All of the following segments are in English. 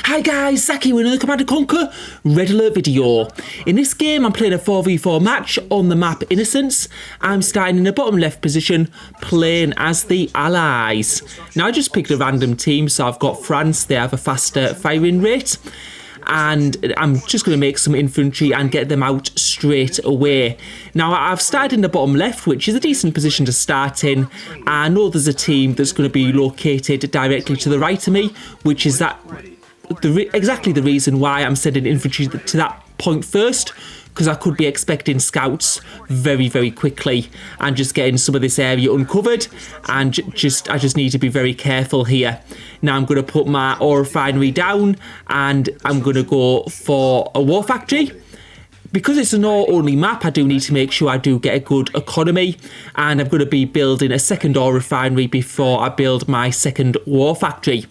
Hi guys, Zaki with another Command & Conquer Red Alert video. In this game I'm playing a 4v4 match on the map Innocence. I'm starting in the bottom left position playing as the Allies. Now I just picked a random team, so I've got France, they have a faster firing rate. And I'm just going to make some infantry and get them out straight away. Now I've started in the bottom left, which is a decent position to start in. I know there's a team that's going to be located directly to the right of me, which is exactly the reason why I'm sending infantry to that point first, because I could be expecting scouts very, very quickly and just getting some of this area uncovered, and I just need to be very careful here. Now I'm going to put my ore refinery down and I'm going to go for a war factory. Because it's an ore-only map, I do need to make sure I do get a good economy, and I'm going to be building a second ore refinery before I build my second war factory.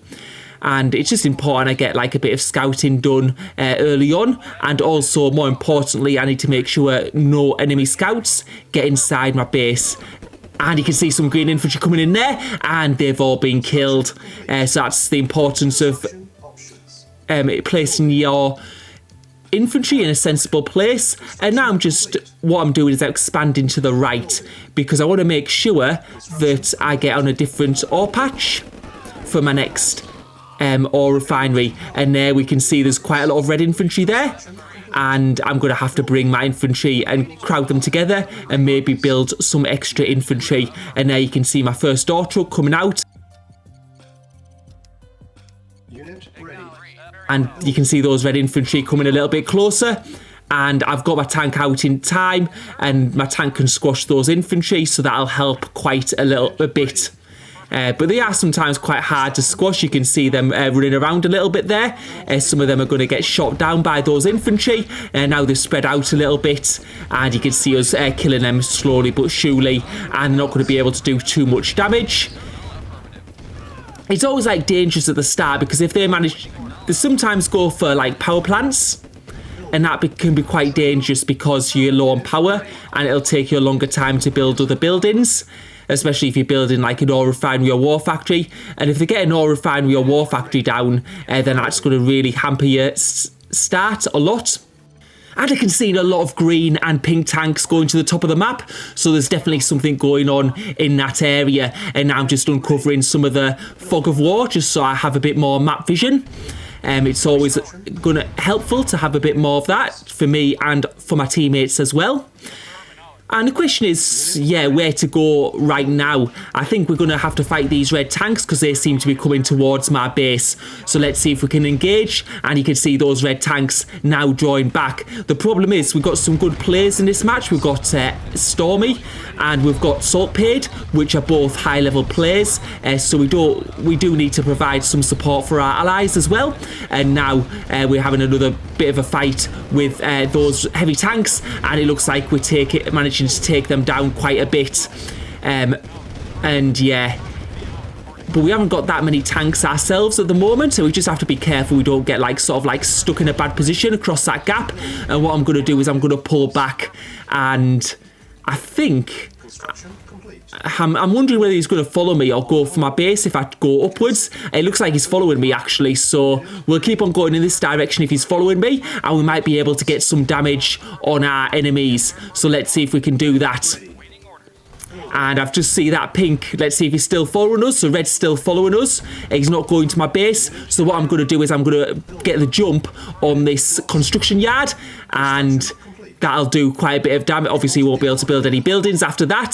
And it's just important I get like a bit of scouting done early on, and also more importantly I need to make sure no enemy scouts get inside my base. And you can see some green infantry coming in there and they've all been killed. So that's the importance of placing your infantry in a sensible place. And now what I'm doing is expanding to the right, because I want to make sure that I get on a different ore patch for my next ore refinery. And there we can see there's quite a lot of red infantry there, and I'm going to have to bring my infantry and crowd them together and maybe build some extra infantry. And there you can see my first ore truck coming out, and you can see those red infantry coming a little bit closer. And I've got my tank out in time, and my tank can squash those infantry, so that'll help quite a bit. But they are sometimes quite hard to squash. You can see them running around a little bit there. Some of them are going to get shot down by those infantry. Now they've spread out a little bit, and you can see us killing them slowly but surely, and not going to be able to do too much damage. It's always like dangerous at the start, because if they sometimes go for like power plants, and that can be quite dangerous because you're low on power and it'll take you a longer time to build other buildings, especially if you're building like an ore refinery or war factory. And if they get an ore refinery or war factory down, then that's going to really hamper your start a lot. And I can see a lot of green and pink tanks going to the top of the map, so there's definitely something going on in that area. And now I'm just uncovering some of the fog of war, just so I have a bit more map vision. It's always helpful to have a bit more of that for me and for my teammates as well. And the question is, where to go right now. I think we're going to have to fight these red tanks because they seem to be coming towards my base. So let's see if we can engage. And you can see those red tanks now drawing back. The problem is we've got some good players in this match. We've got Stormy and we've got Saltpaid, which are both high-level players. So we do need to provide some support for our allies as well. And now we're having another bit of a fight with those heavy tanks, and it looks like we're managing to take them down quite a bit. But we haven't got that many tanks ourselves at the moment, so we just have to be careful we don't get stuck in a bad position across that gap. And what I'm going to do is I'm going to pull back, and I think I'm wondering whether he's going to follow me or go for my base if I go upwards. It looks like he's following me actually, so we'll keep on going in this direction if he's following me, and we might be able to get some damage on our enemies. So let's see if we can do that. And I've just seen that pink. Let's see if he's still following us. So red's still following us. He's not going to my base. So what I'm going to do is I'm going to get the jump on this construction yard, and that'll do quite a bit of damage. Obviously, we won't be able to build any buildings after that.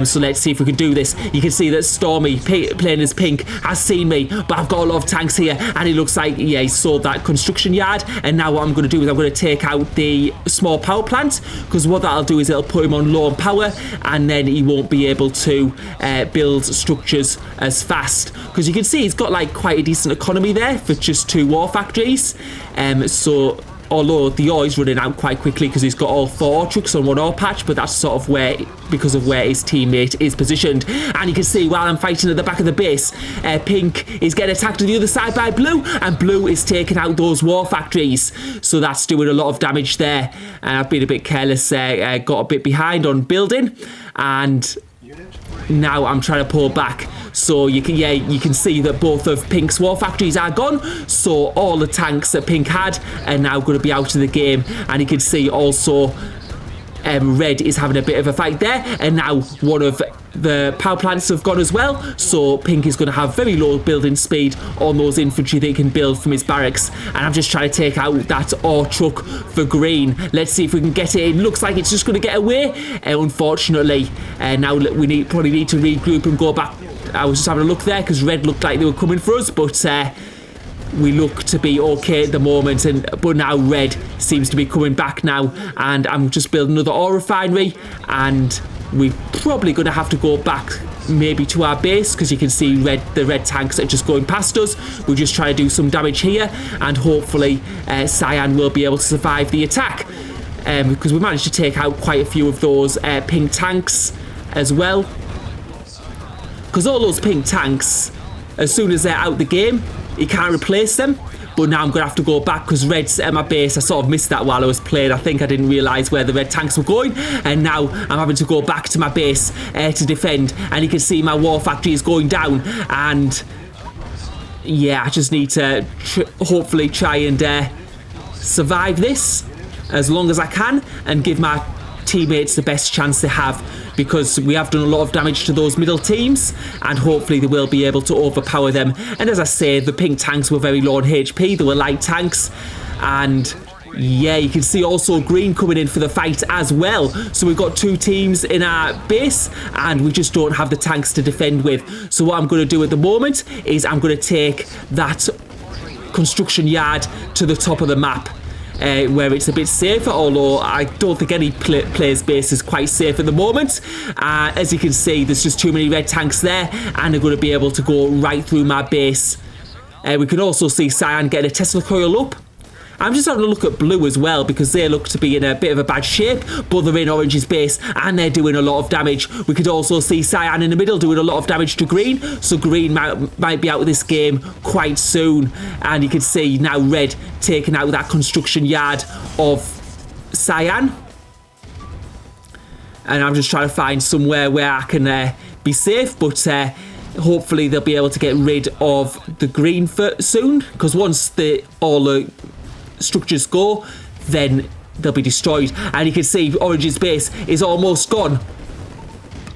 So let's see if we can do this. You can see that Stormy, playing as pink, has seen me, but I've got a lot of tanks here, and it looks like, he sold that construction yard. And now what I'm going to do is I'm going to take out the small power plant, because what that'll do is it'll put him on low on power, and then he won't be able to build structures as fast. Because you can see he's got like quite a decent economy there for just 2 war factories. Although the ore is running out quite quickly because he's got all 4 ore trucks on 1 ore patch, but that's sort of because of where his teammate is positioned. And you can see while I'm fighting at the back of the base, pink is getting attacked on the other side by blue, and blue is taking out those war factories. So that's doing a lot of damage there. And I've been a bit careless, got a bit behind on building, and now I'm trying to pull back. So you can see that both of Pink's war factories are gone. So all the tanks that Pink had are now going to be out of the game. And you can see also Red is having a bit of a fight there, and now one of the power plants have gone as well, so Pink is going to have very low building speed on those infantry that he can build from his barracks. And I'm just trying to take out that ore truck for Green. Let's see if we can get it in. Looks like it's just going to get away, unfortunately. Now we probably need to regroup and go back. I was just having a look there because Red looked like they were coming for us, but we look to be okay at the moment, but now Red seems to be coming back now, and I'm just building another ore refinery, and we're probably going to have to go back maybe to our base because you can see the red tanks are just going past us. We're just trying to do some damage here, and hopefully Cyan will be able to survive the attack, because we managed to take out quite a few of those Pink tanks as well, because all those Pink tanks, as soon as they're out the game, you can't replace them. But now I'm going to have to go back because Red's at my base. I sort of missed that while I was playing. I think I didn't realise where the red tanks were going. And now I'm having to go back to my base to defend. And you can see my war factory is going down. And yeah, I just need to hopefully try and survive this as long as I can and give my teammates the best chance they have, because we have done a lot of damage to those middle teams and hopefully they will be able to overpower them. And as I say, the Pink tanks were very low on HP. They were light tanks, and yeah, you can see also Green coming in for the fight as well. So we've got two teams in our base and we just don't have the tanks to defend with. So what I'm going to do at the moment is I'm going to take that construction yard to the top of the map, where it's a bit safer, although I don't think any player's base is quite safe at the moment. As you can see, there's just too many red tanks there, and they're going to be able to go right through my base. We can also see Cyan getting a Tesla coil up. I'm just having a look at Blue as well, because they look to be in a bit of a bad shape, but they're in Orange's base and they're doing a lot of damage. We could also see Cyan in the middle doing a lot of damage to Green, so Green might be out of this game quite soon. And you can see now Red taking out that construction yard of Cyan. And I'm just trying to find somewhere where I can be safe, but hopefully they'll be able to get rid of the Green soon, because once all the structures go, then they'll be destroyed. And you can see Orange's base is almost gone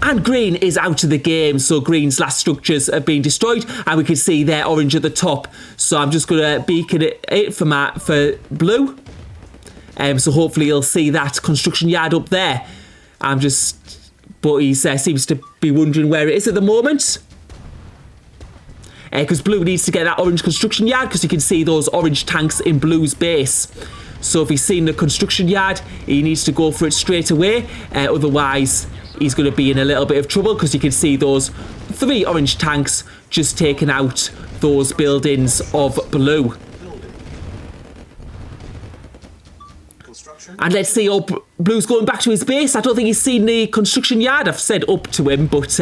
and Green is out of the game, so Green's last structures have been destroyed, and we can see there Orange at the top. So I'm just going to beacon it for Blue, so hopefully you'll see that construction yard up there. But he seems to be wondering where it is at the moment, because Blue needs to get that orange construction yard, because you can see those orange tanks in Blue's base. So if he's seen the construction yard, he needs to go for it straight away, otherwise he's going to be in a little bit of trouble, because you can see those 3 orange tanks just taking out those buildings of Blue. And let's see, Blue's going back to his base. I don't think he's seen the construction yard. I've said up to him, but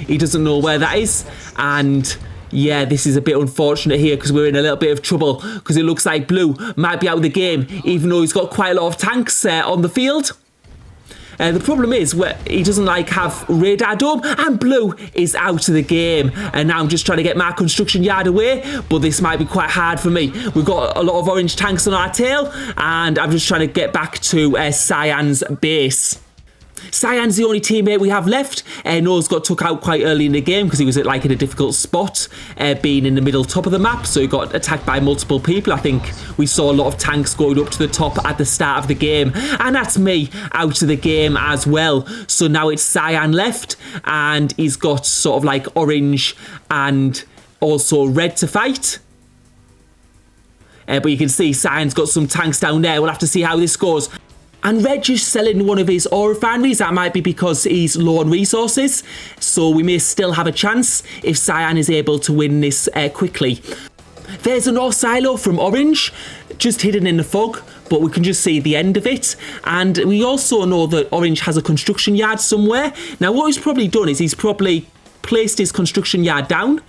he doesn't know where that is. And yeah, this is a bit unfortunate here, because we're in a little bit of trouble, because it looks like Blue might be out of the game, even though he's got quite a lot of tanks on the field. The problem is he doesn't have radar dome, and Blue is out of the game. And now I'm just trying to get my construction yard away, but this might be quite hard for me. We've got a lot of orange tanks on our tail, and I'm just trying to get back to Cyan's base. Cyan's the only teammate we have left. Noah's got took out quite early in the game because he was in a difficult spot, being in the middle top of the map, so he got attacked by multiple people. I think we saw a lot of tanks going up to the top at the start of the game, and that's me out of the game as well. So now it's Cyan left, and he's got sort of orange and also red to fight. But you can see Cyan's got some tanks down there. We'll have to see how this goes. And Red just selling one of his ore refineries. That might be because he's low on resources, so we may still have a chance if Cyan is able to win this quickly. There's an ore silo from Orange, just hidden in the fog, but we can just see the end of it. And we also know that Orange has a construction yard somewhere. Now what he's probably done is he's probably placed his construction yard down,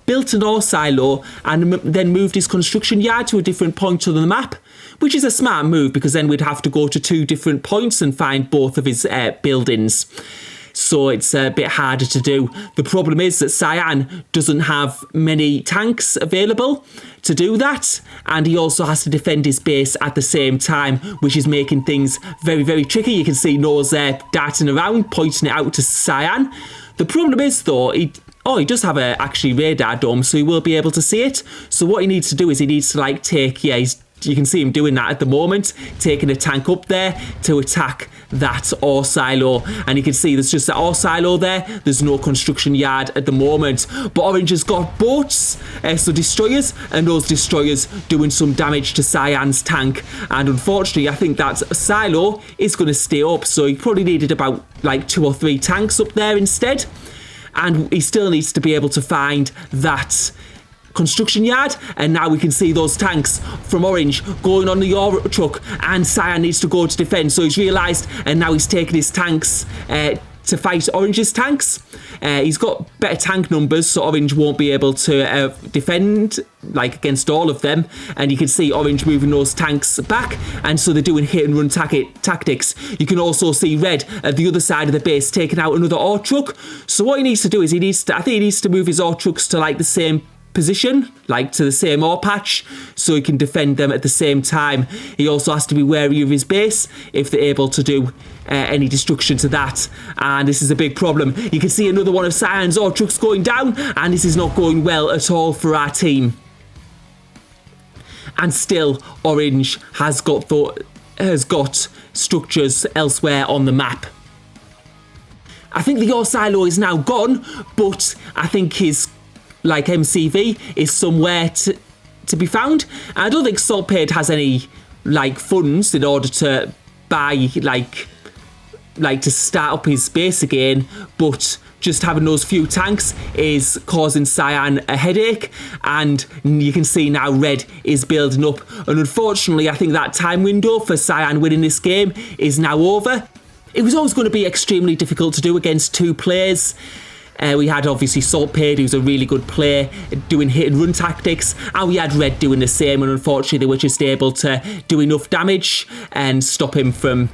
built an ore silo, and then moved his construction yard to a different point on the map, which is a smart move, because then we'd have to go to 2 different points and find both of his buildings. so it's a bit harder to do. The problem is that Cyan doesn't have many tanks available to do that, and he also has to defend his base at the same time, which is making things very, very tricky. You can see Noah's there darting around, pointing it out to Cyan. The problem is, though, he does have a actually radar dome, so he will be able to see it. So what he needs to do is he needs to like take, you can see him doing that at the moment, taking a tank up there to attack that ore silo. And you can see there's just that ore silo there. There's no construction yard at the moment. But Orange has got boats, so destroyers, and those destroyers doing some damage to Cyan's tank. And unfortunately, I think that silo is going to stay up. So he probably needed about like 2 or 3 tanks up there instead. And he still needs to be able to find that construction yard, and now we can see those tanks from Orange going on the ore truck, and Cyan needs to go to defend. So he's realised, and now he's taking his tanks to fight Orange's tanks. He's got better tank numbers, so Orange won't be able to defend like against all of them. And you can see Orange moving those tanks back, and so they're doing hit and run tactics. You can also see Red at the other side of the base taking out another ore truck. So what he needs to do is I think he needs to move his ore trucks to like the same position, like to the same ore patch, so he can defend them at the same time. He also has to be wary of his base if they're able to do any destruction to that, and this is a big problem. You can see another one of Cyan's ore trucks going down, and this is not going well at all for our team. And still, Orange has got structures elsewhere on the map. I think the ore silo is now gone, but I think his MCV is somewhere to be found. I don't think Saltpade has any funds in order to buy to start up his base again, but just having those few tanks is causing Cyan a headache, and you can see now Red is building up. And unfortunately, I think that time window for Cyan winning this game is now over. It was always going to be extremely difficult to do against 2 players. We had obviously Saltpade, who's a really good player, doing hit and run tactics, and we had Red doing the same, and unfortunately they were just able to do enough damage and stop him from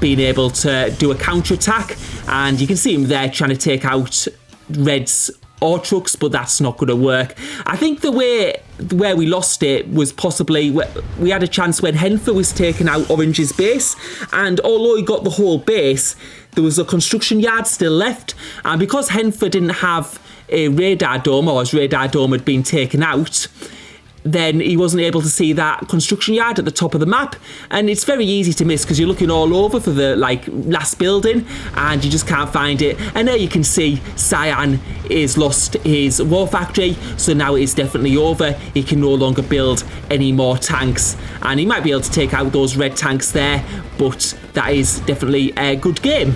being able to do a counter attack. And you can see him there trying to take out Red's ore trucks, but that's not going to work. I think the way where we lost it was possibly we had a chance when Henfer was taking out Orange's base, and although he got the whole base, there was a construction yard still left, and because Henfer didn't have a radar dome, or his radar dome had been taken out, then he wasn't able to see that construction yard at the top of the map, and it's very easy to miss because you're looking all over for the last building and you just can't find it. And there you can see Cyan is lost his war factory, so now it is definitely over. He can no longer build any more tanks, and he might be able to take out those red tanks there, but that is definitely a good game.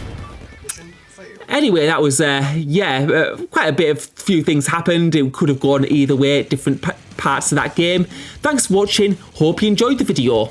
Anyway, that was, quite a bit of few things happened. It could have gone either way, different parts of that game. Thanks for watching. Hope you enjoyed the video.